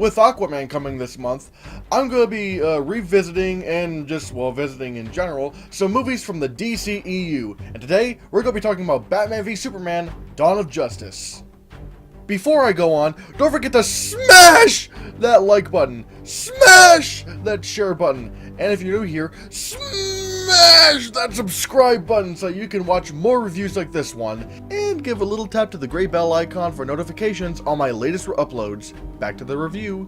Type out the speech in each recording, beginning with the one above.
with Aquaman coming this month, I'm going to be revisiting and just, well, visiting in general, some movies from the DCEU. And today, we're going to be talking about Batman v Superman: Dawn of Justice. Before I go on, don't forget to smash that like button, smash that share button, and if you're new here, smash that subscribe button so you can watch more reviews like this one, and give a little tap to the gray bell icon for notifications on my latest uploads. Back to the review.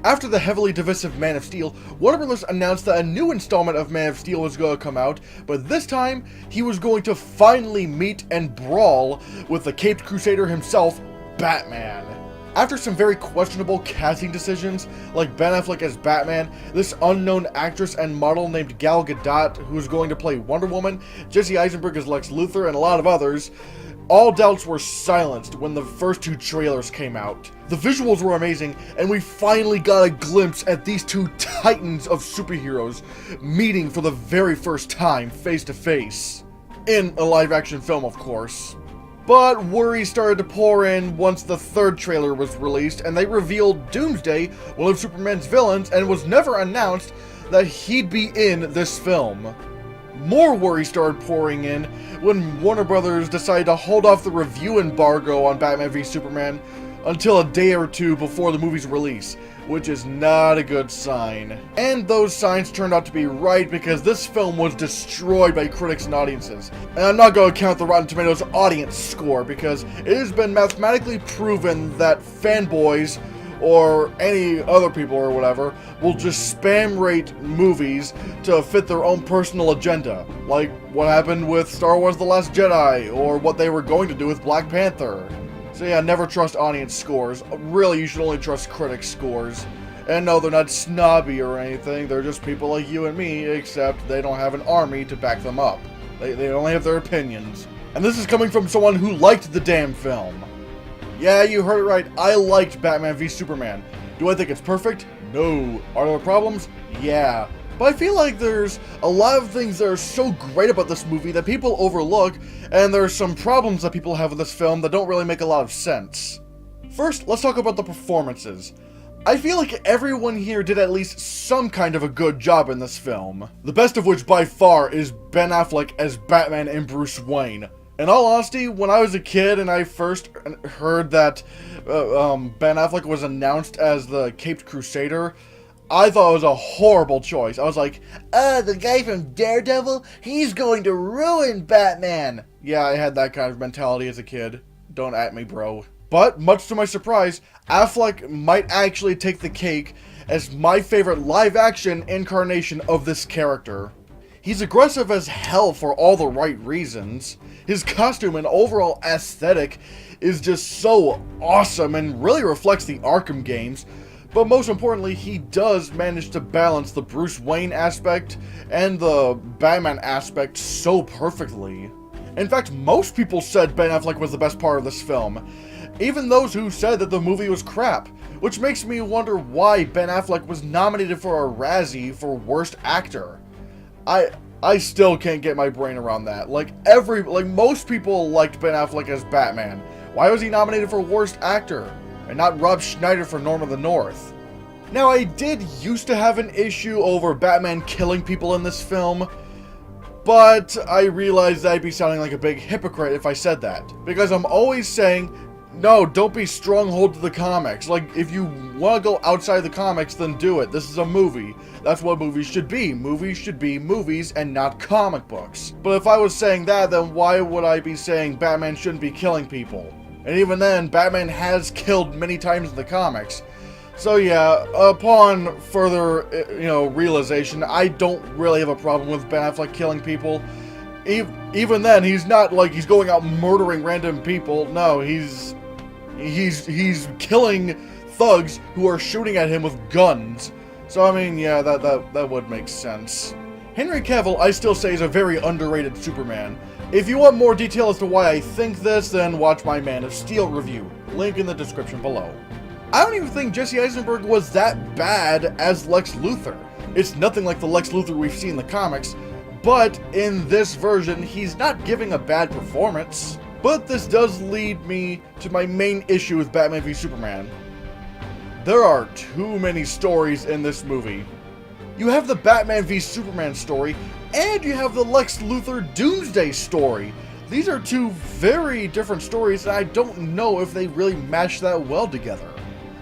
After the heavily divisive Man of Steel, Warner Bros. Announced that a new installment of Man of Steel was going to come out, but this time, he was going to finally meet and brawl with the Caped Crusader himself, Batman. After some very questionable casting decisions, like Ben Affleck as Batman, this unknown actress and model named Gal Gadot, who is going to play Wonder Woman, Jesse Eisenberg as Lex Luthor, and a lot of others, all doubts were silenced when the first two trailers came out. The visuals were amazing, and we finally got a glimpse at these two titans of superheroes meeting for the very first time face to face. In a live-action film, of course. But worries started to pour in once the third trailer was released, and they revealed Doomsday, one of Superman's villains, and was never announced that he'd be in this film. More worries started pouring in when Warner Bros. Decided to hold off the review embargo on Batman v Superman until a day or two before the movie's release, which is not a good sign. And those signs turned out to be right, because this film was destroyed by critics and audiences. And I'm not going to count the Rotten Tomatoes audience score, because it has been mathematically proven that fanboys, or any other people or whatever, will just spam rate movies to fit their own personal agenda. Like what happened with Star Wars The Last Jedi, or what they were going to do with Black Panther. So yeah, never trust audience scores. Really, you should only trust critics' scores. And no, they're not snobby or anything, they're just people like you and me, except they don't have an army to back them up. They only have their opinions. And this is coming from someone who liked the damn film. Yeah, you heard it right, I liked Batman v Superman. Do I think it's perfect? No. Are there problems? Yeah. But I feel like there's a lot of things that are so great about this movie that people overlook, and there's some problems that people have with this film that don't really make a lot of sense. First, let's talk about the performances. I feel like everyone here did at least some kind of a good job in this film. The best of which by far is Ben Affleck as Batman and Bruce Wayne. In all honesty, when I was a kid and I first heard that Ben Affleck was announced as the Caped Crusader, I thought it was a horrible choice. I was like, the guy from Daredevil? He's going to ruin Batman! Yeah, I had that kind of mentality as a kid. Don't at me, bro. But, much to my surprise, Affleck might actually take the cake as my favorite live-action incarnation of this character. He's aggressive as hell for all the right reasons. His costume and overall aesthetic is just so awesome and really reflects the Arkham games. But most importantly, he does manage to balance the Bruce Wayne aspect and the Batman aspect so perfectly. In fact, most people said Ben Affleck was the best part of this film, even those who said that the movie was crap, which makes me wonder why Ben Affleck was nominated for a Razzie for Worst Actor. I still can't get my brain around that. Like most people liked Ben Affleck as Batman. Why was he nominated for Worst Actor? And not Rob Schneider for Norm of the North. Now, I did used to have an issue over Batman killing people in this film, but I realized I'd be sounding like a big hypocrite if I said that. Because I'm always saying, no, don't be stronghold to the comics. Like, if you want to go outside the comics, then do it. This is a movie. That's what movies should be. Movies should be movies and not comic books. But if I was saying that, then why would I be saying Batman shouldn't be killing people? And even then, Batman has killed many times in the comics. So yeah, upon further, realization, I don't really have a problem with Ben Affleck killing people. Even then, he's not like he's going out murdering random people. No, he's killing thugs who are shooting at him with guns. So I mean, yeah, that would make sense. Henry Cavill, I still say, is a very underrated Superman. If you want more detail as to why I think this, then watch my Man of Steel review. Link in the description below. I don't even think Jesse Eisenberg was that bad as Lex Luthor. It's nothing like the Lex Luthor we've seen in the comics, but in this version, he's not giving a bad performance. But this does lead me to my main issue with Batman v Superman. There are too many stories in this movie. You have the Batman v Superman story, and you have the Lex Luthor Doomsday story. These are two very different stories, and I don't know if they really match that well together.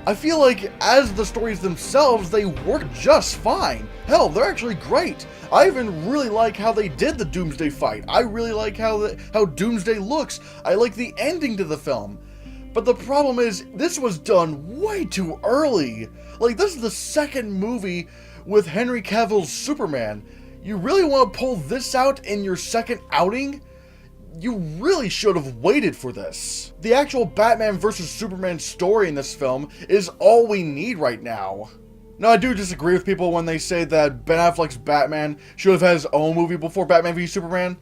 I feel like as the stories themselves, they work just fine. Hell, they're actually great. I even really like how they did the Doomsday fight. I really like how Doomsday looks. I like the ending to the film. But the problem is, this was done way too early. Like, this is the second movie with Henry Cavill's Superman. You really want to pull this out in your second outing? You really should have waited for this. The actual Batman vs. Superman story in this film is all we need right now. Now, I do disagree with people when they say that Ben Affleck's Batman should have had his own movie before Batman v Superman.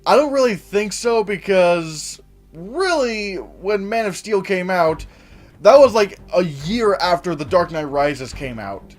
I don't really think so, because really, when Man of Steel came out, that was like a year after The Dark Knight Rises came out.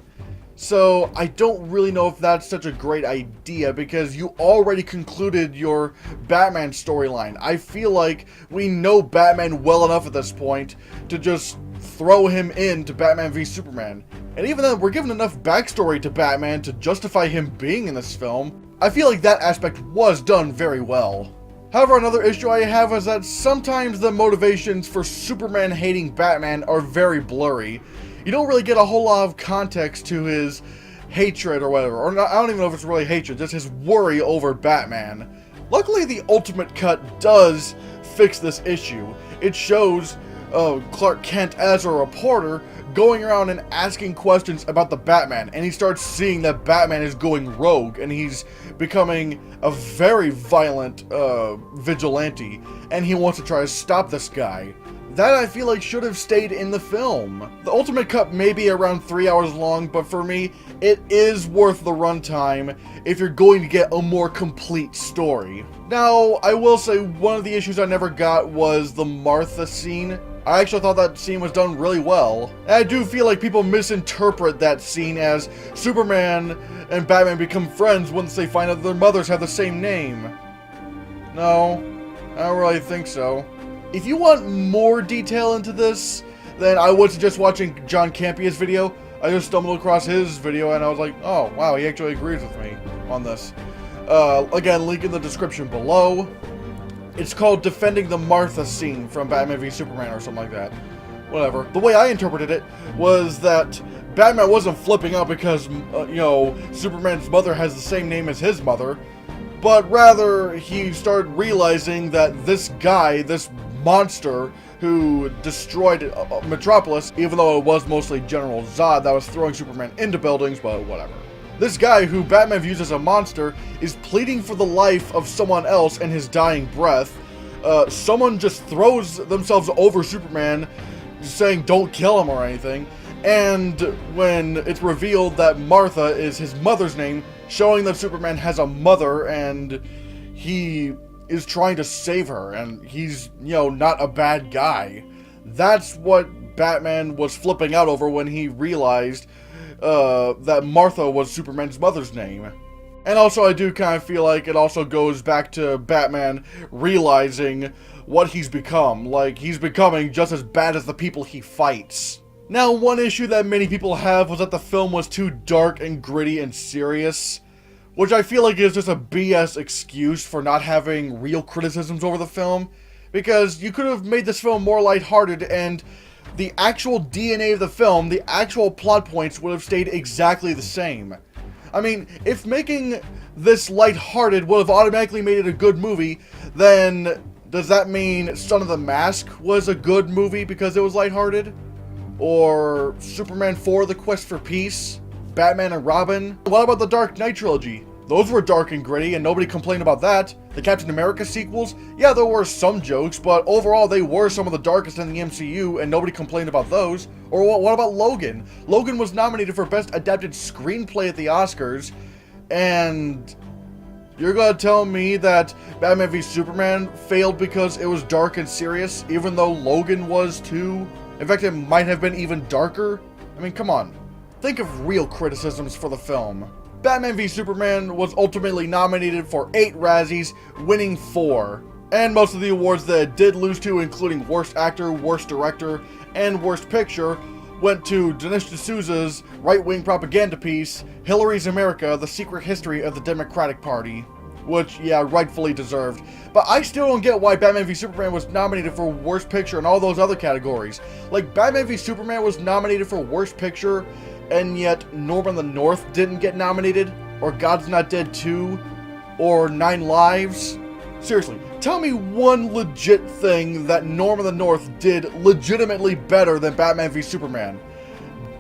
So, I don't really know if that's such a great idea, because you already concluded your Batman storyline. I feel like we know Batman well enough at this point to just throw him into Batman v Superman. And even then, we're given enough backstory to Batman to justify him being in this film. I feel like that aspect was done very well. However, another issue I have is that sometimes the motivations for Superman hating Batman are very blurry. You don't really get a whole lot of context to his hatred or whatever. Or not, I don't even know if it's really hatred, just his worry over Batman. Luckily, the Ultimate Cut does fix this issue. It shows Clark Kent as a reporter going around and asking questions about the Batman, and he starts seeing that Batman is going rogue, and he's becoming a very violent vigilante, and he wants to try to stop this guy. That, I feel like, should have stayed in the film. The Ultimate Cut may be around 3 hours long, but for me, it is worth the runtime if you're going to get a more complete story. Now, I will say one of the issues I never got was the Martha scene. I actually thought that scene was done really well. And I do feel like people misinterpret that scene as Superman and Batman become friends once they find out their mothers have the same name. No, I don't really think so. If you want more detail into this, then I would suggest watching John Campia's video. I just stumbled across his video and I was like, oh wow, he actually agrees with me on this. Again, link in the description below. It's called Defending the Martha Scene from Batman v Superman or something like that. Whatever. The way I interpreted it was that Batman wasn't flipping out because, Superman's mother has the same name as his mother, but rather he started realizing that this guy, this monster who destroyed Metropolis, even though it was mostly General Zod that was throwing Superman into buildings, but whatever. This guy, who Batman views as a monster, is pleading for the life of someone else in his dying breath. Someone just throws themselves over Superman, saying don't kill him or anything, and when it's revealed that Martha is his mother's name, showing that Superman has a mother and he is trying to save her, and he's, not a bad guy. That's what Batman was flipping out over when he realized that Martha was Superman's mother's name. And also, I do kind of feel like it also goes back to Batman realizing what he's become. Like, he's becoming just as bad as the people he fights. Now, one issue that many people have was that the film was too dark and gritty and serious, which I feel like is just a BS excuse for not having real criticisms over the film, because you could have made this film more lighthearted and the actual DNA of the film, the actual plot points would have stayed exactly the same. I mean, if making this lighthearted would have automatically made it a good movie, then does that mean Son of the Mask was a good movie because it was lighthearted? Or Superman 4: The Quest for Peace? Batman and Robin? What about the Dark Knight trilogy? Those were dark and gritty, and nobody complained about that. The Captain America sequels? Yeah, there were some jokes, but overall they were some of the darkest in the MCU, and nobody complained about those. Or what about Logan? Logan was nominated for Best Adapted Screenplay at the Oscars, and you're gonna tell me that Batman v Superman failed because it was dark and serious, even though Logan was too? In fact, it might have been even darker? I mean, come on. Think of real criticisms for the film. Batman v Superman was ultimately nominated for 8 Razzies, winning 4. And most of the awards that it did lose to, including Worst Actor, Worst Director, and Worst Picture, went to Dinesh D'Souza's right-wing propaganda piece, Hillary's America, The Secret History of the Democratic Party. Which, yeah, rightfully deserved. But I still don't get why Batman v Superman was nominated for Worst Picture and all those other categories. Like, Batman v Superman was nominated for Worst Picture, and yet Norman the North didn't get nominated, or God's Not Dead 2, or 9 Lives. Seriously, tell me one legit thing that Norman the North did legitimately better than Batman v Superman.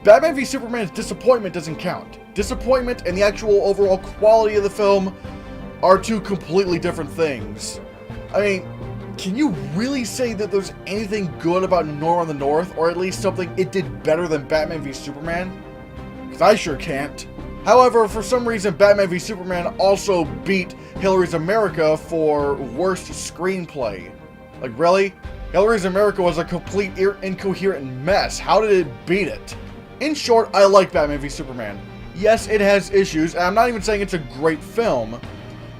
Batman v Superman's disappointment doesn't count. Disappointment and the actual overall quality of the film are two completely different things. I mean, can you really say that there's anything good about Norman the North, or at least something it did better than Batman v Superman? Because I sure can't. However, for some reason, Batman v Superman also beat Hillary's America for worst screenplay. Like, really? Hillary's America was a complete incoherent mess. How did it beat it? In short, I like Batman v Superman. Yes, it has issues, and I'm not even saying it's a great film,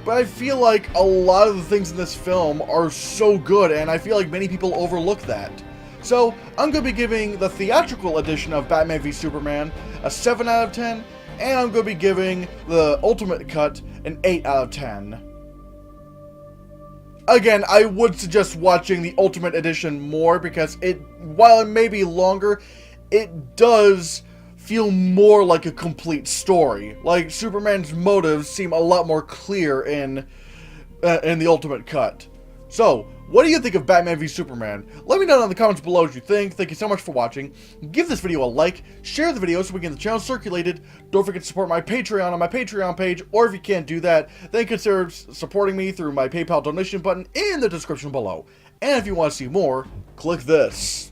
but I feel like a lot of the things in this film are so good, and I feel like many people overlook that. So, I'm going to be giving the theatrical edition of Batman v Superman a 7 out of 10, and I'm going to be giving the Ultimate Cut an 8 out of 10. Again, I would suggest watching the Ultimate Edition more, because while it may be longer, it does feel more like a complete story. Like, Superman's motives seem a lot more clear in the Ultimate Cut. So, what do you think of Batman v Superman? Let me know in the comments below what you think. Thank you so much for watching. Give this video a like, share the video so we can get the channel circulated. Don't forget to support my Patreon on my Patreon page, or if you can't do that, then consider supporting me through my PayPal donation button in the description below. And if you want to see more, click this.